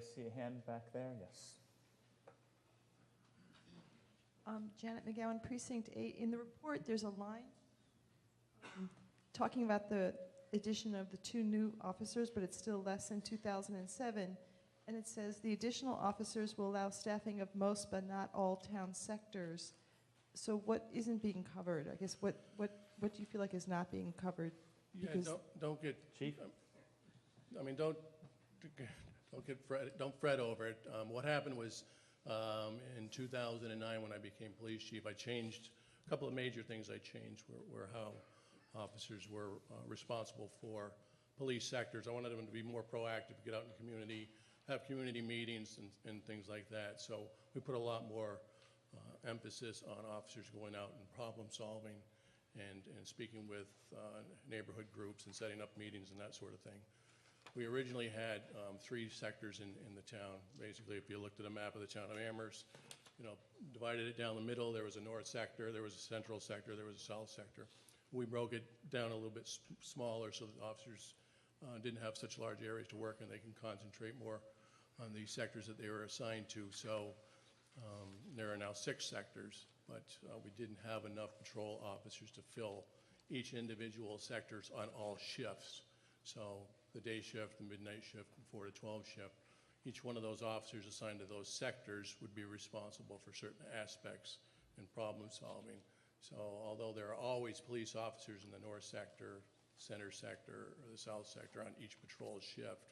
I see a hand back there? Yes. Janet McGowan, Precinct 8. In the report, there's a line talking about the addition of the 2 new officers, but it's still less than 2007. And it says the additional officers will allow staffing of most but not all town sectors. So what isn't being covered? I guess what do you feel like is not being covered? Yeah, don't get, Chief? I mean, don't fret over it. What happened was in 2009 when I became police chief, I changed a couple of major things. I changed were how officers were responsible for police sectors. I wanted them to be more proactive, get out in the community, have community meetings and things like that. So we put a lot more emphasis on officers going out and problem solving and speaking with neighborhood groups and setting up meetings and that sort of thing. We originally had 3 sectors in the town. Basically, if you looked at a map of the town of Amherst, divided it down the middle, there was a north sector, there was a central sector, there was a south sector. We broke it down a little bit smaller so that officers didn't have such large areas to work and they can concentrate more on the sectors that they were assigned to. So there are now 6 sectors, but we didn't have enough patrol officers to fill each individual sectors on all shifts. So the day shift, the midnight shift, and 4 to 12 shift, each one of those officers assigned to those sectors would be responsible for certain aspects in problem solving. So although there are always police officers in the north sector, center sector, or the south sector on each patrol shift,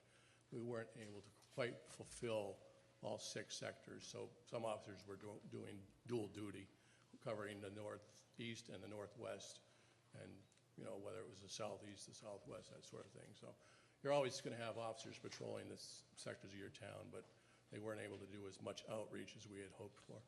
we weren't able to quite fulfill all 6 sectors. So some officers were doing dual duty, covering the northeast and the northwest, and whether it was the southeast, the southwest, that sort of thing. So you're always going to have officers patrolling the sectors of your town, but they weren't able to do as much outreach as we had hoped for.